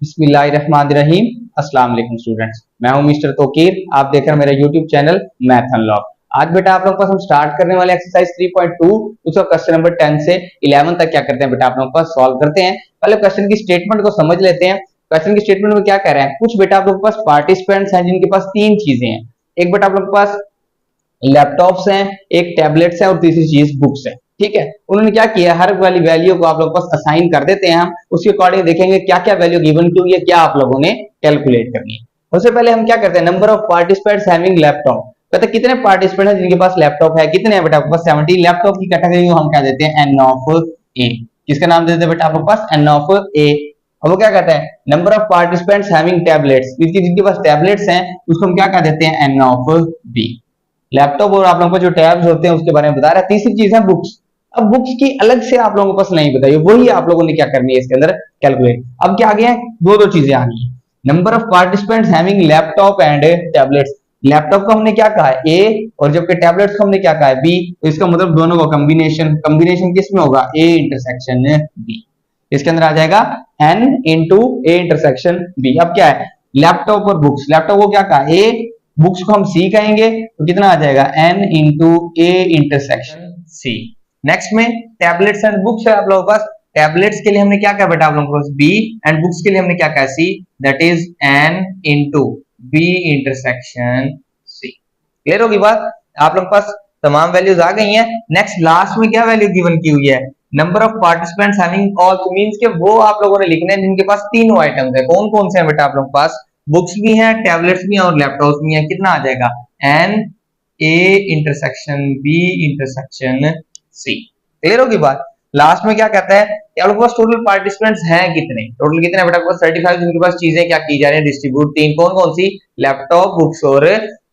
बिस्मिल्लाहिर्रहमानिर्रहीम। अस्सलाम वालेकुम स्टूडेंट्स, मैं हूं मिस्टर तोकीर। आप देख रहे हैं मेरा यूट्यूब चैनल मैथ अनलॉक। आज बेटा आप लोगों के पास हम स्टार्ट करने वाले एक्सरसाइज 3.2 उसका क्वेश्चन नंबर 10 से 11 तक क्या करते हैं बेटा आप लोगों के पास सॉल्व करते हैं। पहले क्वेश्चन की स्टेटमेंट को समझ लेते हैं। क्वेश्चन की स्टेटमेंट में क्या कह रहे हैं, कुछ बेटा आप लोगों के पास पार्टिसिपेंट्स हैं जिनके पास तीन चीजें हैं। एक बेटा आप लोगों के पास लैपटॉप्स हैं, एक टैबलेट्स हैं और तीसरी चीज बुक्स है। ठीक है, उन्होंने क्या किया, हर वाली वैल्यू को आप लोगों के पास असाइन कर देते हैं। हम उसके अकॉर्डिंग देखेंगे क्या क्या वैल्यू गिवन की हुई है, क्या आप लोगों ने कैलकुलेट करनी है। उससे पहले हम क्या करते हैं, number of participants having laptop, कहते हैं कितने पार्टिसिपेंट हैं जिनके पास लैपटॉप है, कितने हैं बेटा आपके पास 17। लैपटॉप की कैटेगरी को हम क्या देते हैं, एन ऑफ ए। किसका नाम देते हैं बेटा आपके पास, एन ऑफ ए। अब वो क्या कहते हैं, number of participants having tablets, जिनके पास टैबलेट्स हैं उसको हम क्या कह देते हैं, एन ऑफ बी। लैपटॉप और आप लोगों को जो टैब्स होते हैं उसके बारे में बता रहा है। तीसरी चीज है बुक्स। अब बुक्स की अलग से आप लोगों के पास नहीं बताइए, वही आप लोगों ने क्या करनी है इसके अंदर कैलकुलेट। अब क्या आ गया है, दो चीजें आ गई है, number of participants having laptop and tablets. Laptop को हमने क्या कहा है, ए, और जबकि टैबलेट्स को हमने क्या कहा है, बी। तो इसका मतलब दोनों का कॉम्बिनेशन, कॉम्बिनेशन किस में होगा, ए इंटरसेक्शन बी। इसके अंदर आ जाएगा n into A intersection B. अब क्या है, लैपटॉप और बुक्स, लैपटॉप को क्या कहा, ए, बुक्स को हम सी कहेंगे, तो कितना आ जाएगा, n into A intersection C. Next में टैबलेट्स एंड बुक्स है आप लोगों के पास। टैबलेट्स के लिए हमने क्या कहा बेटा आप लोगों के पास, बी, एंड बुक्स के लिए हमने क्या कहा, C, that is n into B intersection C. Clear होगी बात, आप लोगों के पास तमाम वैल्यूज आ गई हैं। नेक्स्ट लास्ट में क्या वैल्यू गिवन की हुई है, number of participants having all, तो मींस के वो आप लोगों ने लिखने हैं जिनके पास तीनों आइटम्स है। कौन कौन से हैं बेटा आप लोगों के पास, बुक्स भी हैं, टैबलेट्स भी हैं और लैपटॉप्स भी हैं। कितना आ जाएगा, n A intersection B intersection C. Clear होगी बात। लास्ट में क्या कहता है कि आप लोगों के पास टोटल पार्टिसिपेंट्स हैं कितने, टोटल कितने बेटा आपके पास 35, जिनके पास चीजें क्या की जा रही है, डिस्ट्रीब्यूट तीन, कौन कौन सी, लैपटॉप, बुक्स और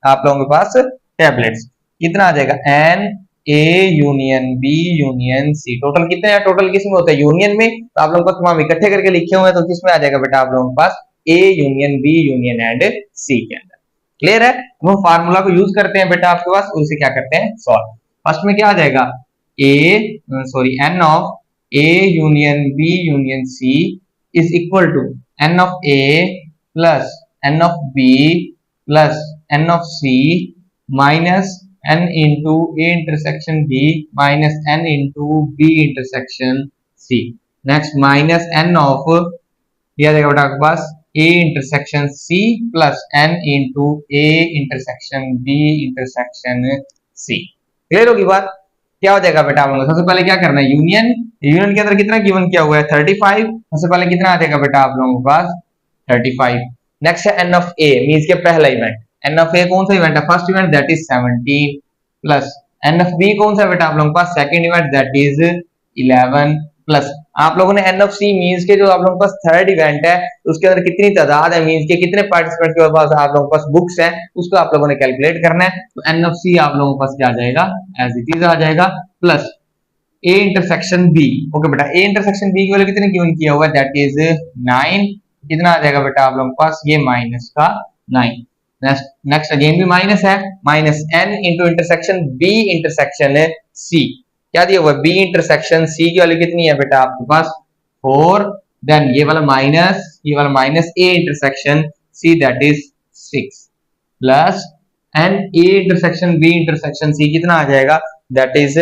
आप लोगों के पास टैबलेट्स। कितना आ जाएगा, n A union B union C. Total कितने हैं, टोटल किस में होता है, यूनियन में। तो आप लोगों को तमाम इकट्ठे करके लिखे हुए हैं, तो किस में आ जाएगा बेटा आप लोगों के पास, A union B union and C के अंदर। क्लियर है, वो फार्मूला को यूज करते हैं बेटा आपके पास, उसे क्या करते हैं, सॉल्व। फर्स्ट में क्या आ जाएगा, n of A union B union C is equal to n of A plus n of B plus n of C minus n into A intersection B minus n into B intersection C. Next minus n of, यह जाएगा बेटा आपके पास, A intersection C plus n into A intersection B intersection C. Clear होगी बात। क्या हो जाएगा बेटा आप लोगों को, सबसे पहले क्या करना है, यूनियन, यूनियन के अंदर कितना गिवन किया हुआ है, 35। सबसे पहले कितना आ जाएगा बेटा आप लोगों के पास, 35। नेक्स्ट है एन ऑफ ए, मींस के पहला इवेंट, एन ऑफ ए कौन सा इवेंट है, first event, that is 17 plus n of B कौन सा बेटा आप लोगों के पास, second event, that is 11 plus आप लोगों ने एन ऑफ सी मींस के जो आप लोगों के पास थर्ड इवेंट है उसके अंदर कितनी तादाद है, मींस के कितने पार्टिसिपेंट के पास आप लोगों के पास बुक्स है, उसको आप लोगों ने कैलकुलेट करना है। तो एन ऑफ सी आप लोगों के पास क्या आ जाएगा, एज इट इज आ जाएगा, plus A intersection B. Okay बेटा, ए इंटरसेक्शन बी की वैल्यू कितने गिवन किया हुआ है, दैट इज 9। कितना आ जाएगा बेटा आप लोगों के पास, ये माइनस का 9। नेक्स्ट अगेन भी माइनस है, minus n into intersection B intersection C. क्या दिया हुआ है, बी इंटरसेक्शन सी की वैल्यू कितनी है बेटा आपके पास, 4। देन ये वाला minus A intersection C that is 6 plus n A intersection B intersection C कितना आ जाएगा, दैट इज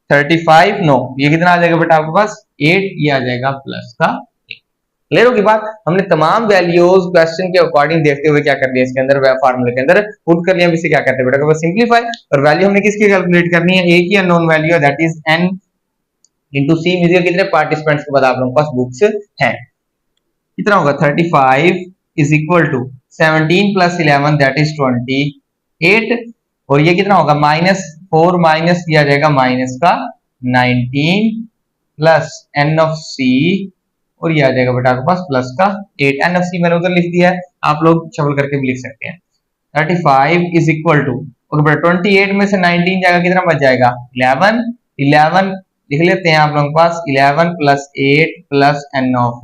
35। नो, ये कितना आ जाएगा बेटा आपके पास, 8। ये आ जाएगा प्लस का। क्लियर होगी बात। हमने तमाम वैल्यूज क्वेश्चन के अकॉर्डिंग देखते हुए क्या कर दिया, इसके अंदर फार्मूले के अंदर पुट कर लिया। इसे क्या कहते हैं बेटा, सिंपलीफाई। और वैल्यू हमने किसकी कैलकुलेट करनी है, एक ही अननोन वैल्यू है, दैट इज n इंटू सी। मीजिए कितने पार्टिसिपेंट्स के बाद आप लोगों के पास बुक्स हैं, कितना होगा, 35 is equal to 17 plus 11 that is 28। और ये कितना होगा, -4 माइनस किया जाएगा माइनस का 19 प्लस एन ऑफ सी, और ये आ जाएगा बेटा आपके पास प्लस का 8। एन ऑफ सी मैंने उधर लिख दिया है, आप लोग शफल करके भी लिख सकते हैं। 35 इज इक्वल टू, ओके बेटा 28 में से 19 जाएगा, कितना बच जाएगा, 11 लिख लेते हैं आप लोगों के पास, 11 प्लस 8 प्लस एन ऑफ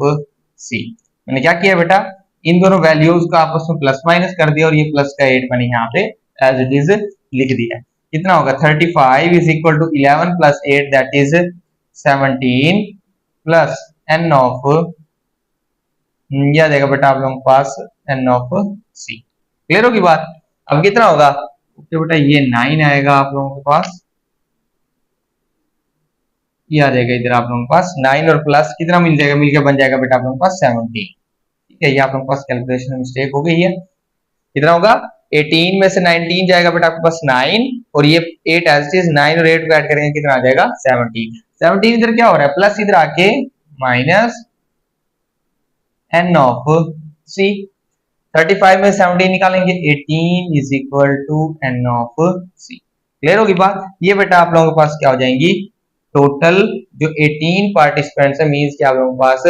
सी। मैंने क्या किया बेटा, इन दोनों वैल्यूज का आपस में प्लस माइनस कर दिया और ये प्लस का 8 मैंने यहाँ पे एज इट इज लिख दिया। कितना होगा, 35 is equal to 11 plus 8 that is 17 plus n of ये आ जाएगा बेटा आप लोगों के पास n ऑफ c। क्लियर होगी बात। अब कितना होगा, ओके बेटा ये 9 आएगा आप लोगों के पास, ये आ जाएगा इधर आप लोगों के पास 9 और प्लस कितना मिल जाएगा, मिलकर बन जाएगा बेटा आप लोगों के पास 17। ठीक है, ये आप लोगों के पास कैलकुलेशन में मिस्टेक हो गई है। कितना होगा, 18 में से 19 जाएगा बेटा आपके पास 9, और ये 8 एज इट इज, 9 और 8 को ऐड करेंगे कितना आ जाएगा 17। 17 इधर क्या हो रहा है, प्लस इधर आके माइनस n ऑफ c। 35 में 17 निकालेंगे, 18 is equal to n of c। Clear होगी बात। ये बेटा आप लोगों के पास क्या हो जाएंगी, टोटल जो 18 पार्टिसिपेंट्स है, मींस कि आप लोगों के पास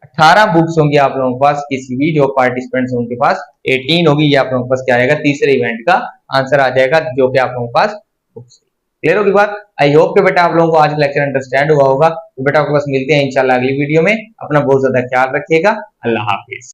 18 बुक्स होंगी आप लोगों के पास, किसी भी जो पार्टिसिपेंट्स उनके पास 18 होगी। ये आप लोगों के पास क्या आएगा, तीसरे इवेंट का आंसर आ जाएगा, जो कि आप लोगों के पास बुक्स। क्लियर होगी बात। आई होप कि बेटा आप लोगों को आज लेक्चर अंडरस्टैंड हुआ होगा। तो बेटा आपके पास मिलते हैं इंशाल्लाह अगली वीडियो में। अपना बहुत ज्यादा ख्याल रखिएगा। अल्लाह हाफिज।